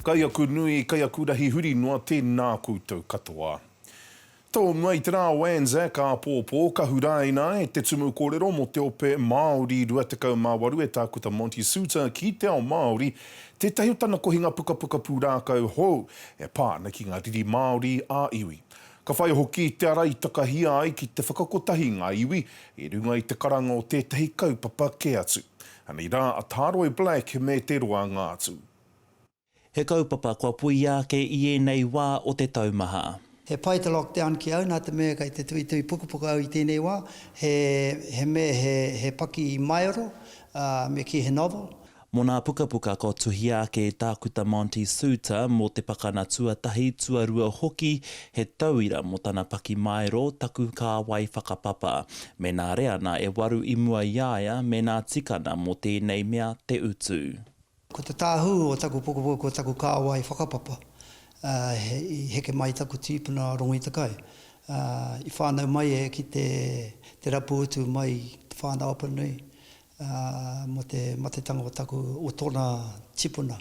Kai aku nui, kai aku rahi huri noa tēnā koutou katoa. Tō mai te rā Wanzak a pōpō, ka huraina e te tumu kōrero mo te ope Māori 28 e tākuta Monty Suta ki te ao Māori, te tahi o tana kohinga puka puka pūrākau hou, e pāna ki ngā riri Māori a iwi. Ka whai hoki te ara i takahia ai ki te whakakotahi ngā iwi, e runga i te karanga o tētahi kaupapa ke atu. Anei rā, a Tāroe Black me te roa ngātu. He kaupapa kua pui ake i ēnei wā o te taumaha. He pai te lockdown ki au, nā te mea kai te tui pukupuka au i tēnei wā. He paki i Maioro, me ki he novel. Mō nā pukapuka ko tuhi ake i tākuta Monty Suta mō te pakana tuatahi tuarua hoki he tauira mō tana paki Maioro taku ka wai whakapapa. Me nā reana e waru i mua iaia me nā tikana mō tēnei mea te utu. Ko te tāhu o taku pukupuku o taku kāwai whakapapa, i heke mai taku tīpuna rongo i takai. I whānau mai e ki te rapu utu mai te whānau apanui, mo te tanga o taku o tōna tipuna.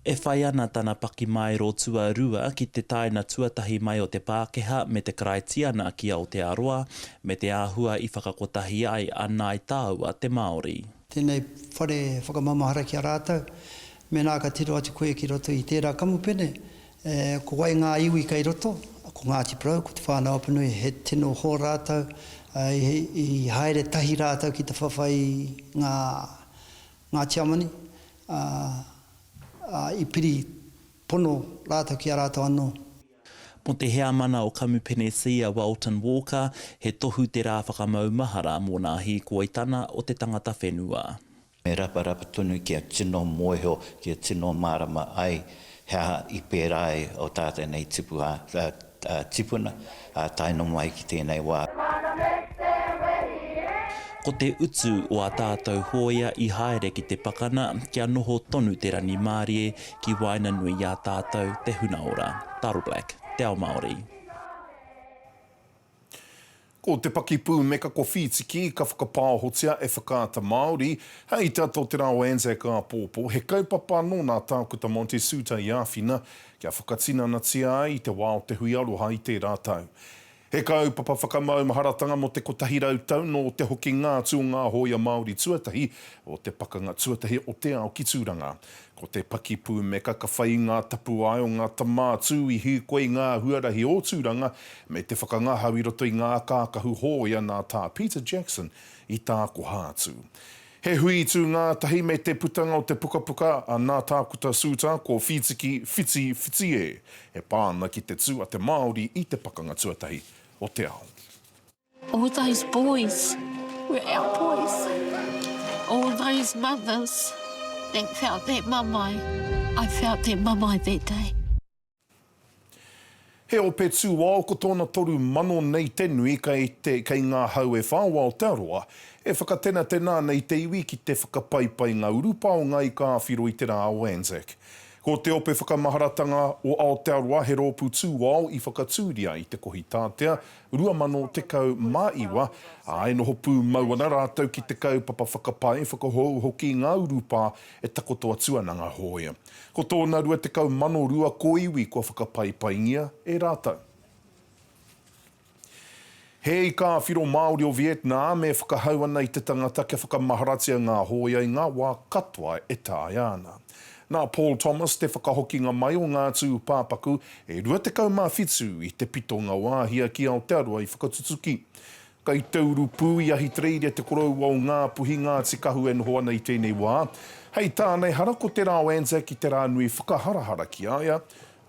E whai ana tana paki Maioro tuarua ki te taina tuatahi mai o te Pākehā me te Karaitiana ki Aotearoa, me te āhua i whakakotahi ai ana i tāua te Māori. Tēnei whare whakamamahara ki a rātau, me nā ka tiro atu koe ki roto i tērā kamupene, ko wai ngā iwi kai roto, ko Ngāti Porou, ko te whānau apanui, he tino hō rātau, i haere tahi rātau ki te whawhai ngā tiamani, i piri pono rātau ki a rātau anō. Mo te hea mana o kamupene Sia Walton Walker, he tohu te rā whakamaumahara mō nā hīkoitana o te tangata whenua. Me rapa tonu ki a tino moeho, ki a tino marama ai, hea i pērai o tātai nei tipuna, taino mai ki tēnei wā. Ko te utu o a tātou hoia i haere ki te pakana, kia noho tonu te rani Mārie ki waina nui a tātou te hunaora. Tāroe Black, te ao Māori. Ko te paki pū meka ko whitiki, ka whakapāhotia e whakaata Māori, hei tātou te rā Wanzak a pōpō, he kaupapa no nā tākuta Monty Suta i āwhina, kia whakatina na tia ai te wā o te hui aroha i te rātau. He kaupapa whakamaumaharatanga mo te kotahi rautau no te hoki ngā tū ngā hoia Māori tuatahi o te pakanga tuatahi o te ao ki tūranga. Ko te paki pū meka ka whai ngā tapu ai o ngā tamātū i hīkoi ngā huarahi o tūranga me te whakangahau i roto i ngā kākahu hoia nā tā Peter Jackson i tāko hātū. He hui tū ngā tahi me te putanga o te pukapuka a nā tākuta Suta ko whitiki whiti e. He pāna ki te tū a te Māori i te pakanga tuatahi o te ao. All those boys were our boys. All those mothers that felt their mamai. I felt their mamai that day. He ope tū wao ko tōna toru mano nei te nui kei ngā hau e whāua o Aotearoa, e whakatena tēnā nei te iwi ki te whakapaipai ngā urupa o ngā i ka whiro i te rā Wanzak. Ko te ope whakamaharatanga o Aotearoa he rōpū tū wao i whakatūria i te kohi tātea, 2010 māiwa, a e noho pū mauana rātau ki te kaupapa whakapai whakahou hoki ngā urupa e takotoa tuananga hoia. Ko tōna rua te kau mano rua ko iwi kua whakapaipaingia e rātau. Hei ka whiro Māori o Vietnam e whakahau ana i te tangata kia whakamaharatia ngā hoia i ngā wā katoa e tāi ana. Nā Paul Thomas te whakahokinga mai o ngā tū pāpaku e 25 i te pito ngā wāhia ki Aotearoa i whakatutuki. Kai tauru pū i ahi treire te korau au ngā puhi ngā tikahu e noho ana i tēnei wā. Hei tānei hara ko te rā Wanzak ki te rā nui whakaharahara ki aia.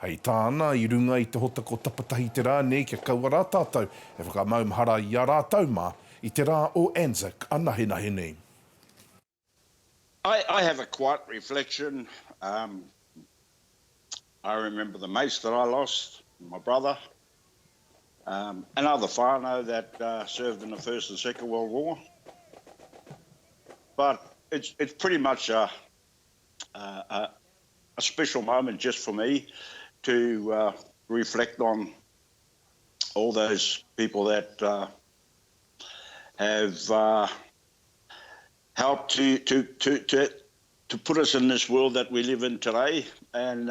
Hei tāna i runga i te hotako tapatahi te rā nei kia kaua rā tātou e whakamaumahara i a rātau mā i te rā o Anzac anahenahe nei. I have a quiet reflection. I remember the mates that I lost, my brother, and other whānau that served in the First and Second World War. But it's pretty much a special moment just for me to reflect on all those people that have helped to to put us in this world that we live in today. And,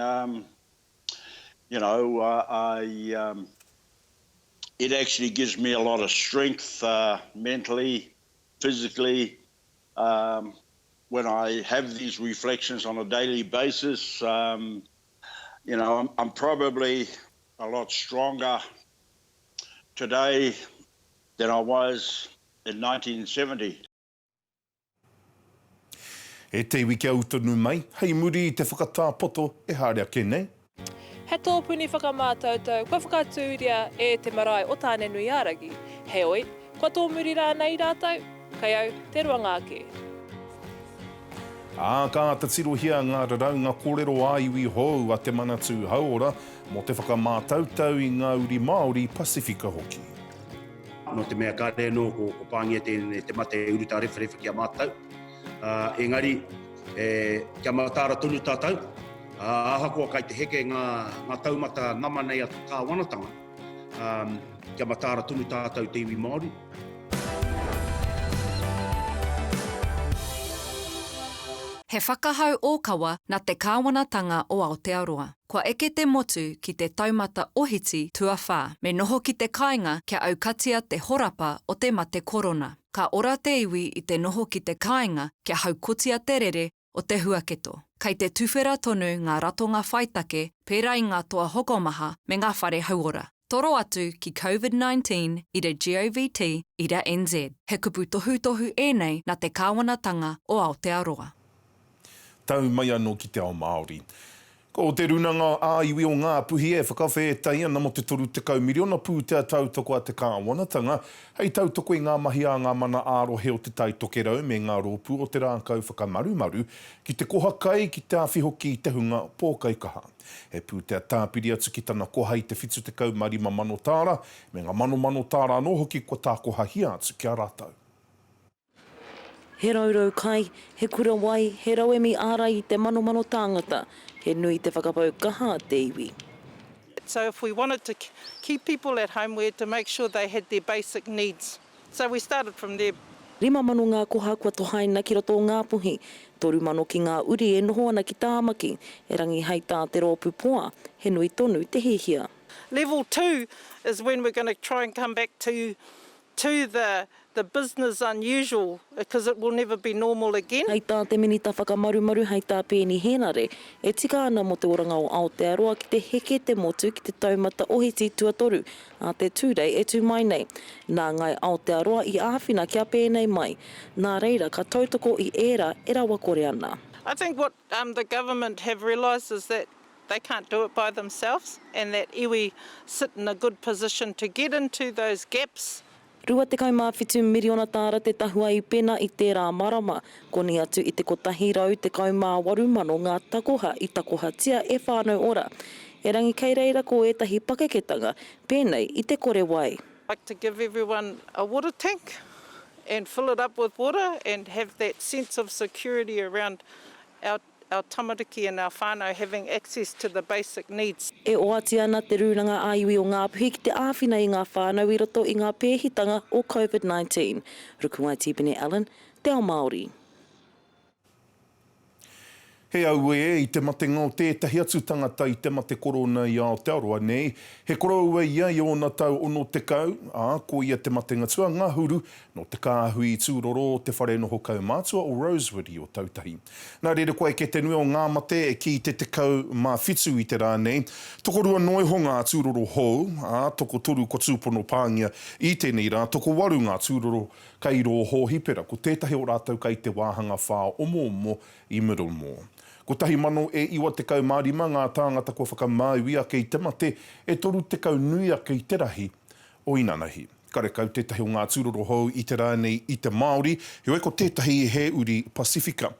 it actually gives me a lot of strength mentally, physically, when I have these reflections on a daily basis. I'm probably a lot stronger today than I was in 1970. E te wiki au tonu mai, hei muri te whakatāpoto e hārea ke nei. He tōpuni whakamātautau, kua whakatūria e te marae o tāne nui āragi. He oi, kua tō muri rā nei rātau, kai au te ruangāke. Ka ta tirohia ngā rarau ngā kōrero āiwi hou a te manatū hauora mo te whakamātautau i ngā uri Māori Pasifika hoki. No te mea kāre no ko pāngia te mate uruta rewhawhewha kia mātau. Engari, kia mātāra tonu tātou. Ahakoa kai te heke ngā taumata ngama nei atu kāwanatanga. Kia mātāra tonu tātou te iwi Māori. He whakahau ōkawa nā te kāwanatanga o Aotearoa. Kua eke te motu ki te taumata ohiti tuawhā, me noho ki te kāinga kia aukatia te horapa o te mate korona. Ka ora te iwi i te noho ki te kāinga kia haukotia te rere o te huaketo. Kei te tuwhera tonu ngā ratonga whaitake, pērā i ngā toa hokomaha me ngā whare hauora. Toro atu ki COVID-19 i re GOVT i re NZ. He kupu tohu ēnei nā te kāwanatanga o Aotearoa. Tau mai anō ki te ao Māori. Ko te runanga āiwi o ngā puhi e whakawhetai ana mo te toru te kaumiriona pūtea tautoko a te kāwanatanga, hei tautoko i ngā mahi a ngā mana ārohe o te taitokerau me ngā rōpū o te rākau whakamarumaru, ki te koha kai ki te awhi hoki i te hunga pōkai kaha. He pūtea tāpiri atu ki tana koha i te whitu te kaumarima manotāra, me ngā manotāra anō hoki ko tā koha hia atu kia rātau. He raurau kai, he kura wai, he rauemi āra i te mano tāngata, he nui te whakapau kaha te iwi. So if we wanted to keep people at home, we had to make sure they had their basic needs. So we started from there. 5 mano ngā koha kua tohaina ki roto ngā puhi, 3 mano ki ngā uri e noho ana ki tāmaki, e rangi hei tā te rōpū poa, he nui tonu te hihia. Level 2 is when we're going to try and come back to the business unusual, because it will never be normal again. Hei tā te minita whakamarumaru, hei tā pēni henare, e tika ana mo te oranga o Aotearoa ki te heke te motu ki te taumata ohiti tuatoru, a te tūrei e tū mai nei. Nā ngai Aotearoa i āwhina kia pēnei mai, nā reira ka tautoko i ērā e rawa kore ana. I think what the government have realised is that they can't do it by themselves, and that iwi sit in a good position to get into those gaps. Rua te kaumawhitu miriona tāra te tahua i pena i tērā marama, koni atu i te kotahi rau te kaumāwaru mano ngā takoha i takohatia e whānau ora. E rangi kei reira ko etahi pakeketanga, pēnei i te kore wai. I'd like to give everyone a water tank and fill it up with water and have that sense of security around our tamariki and our whānau having access to the basic needs. E oati ana te rūranga āiwi o ngā puhi ki te āwhina i ngā whānau i roto i ngā pēhitanga o COVID-19. Rukungai Tipene Allen, Te Ao Māori. He au i te mate ngā tētahi atu tangata i te mate korona i Aotearoa nei. He korau ia i ona tau ono te kau, ko ia te mate ngatua ngā huru no te kāhui i tūroro o te whare noho kau mātua o Rosewood i o tautahi. Nā rere koe ke te nui o ngā mate e ki te kau mā whitu i te rā nei. Toko rua noi ho ngā tūroro hou, toko toru ko tūpono pāngia i tēnei rā, toko waru ngā tūroro kai ro ho hipera, ko tētahi o rātau kai te wāhanga whā omo i Middlemore. Ko tahi mano e iwa te kau mārima ngā tāngata kua whakamāui a kei te mate e toru te kau nui a kei te rahi o Inanahi. Kare kau tētahi o ngā tūroro hou i te rānei i te Māori, heo e ko tētahi he uri Pasifika.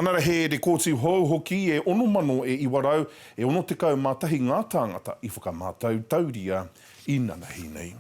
Anara he re kōtiu hou hoki e ono mano e iwa rau e ono te kau mātahi ngā tāngata i whakamātau tauria Inanahi nei.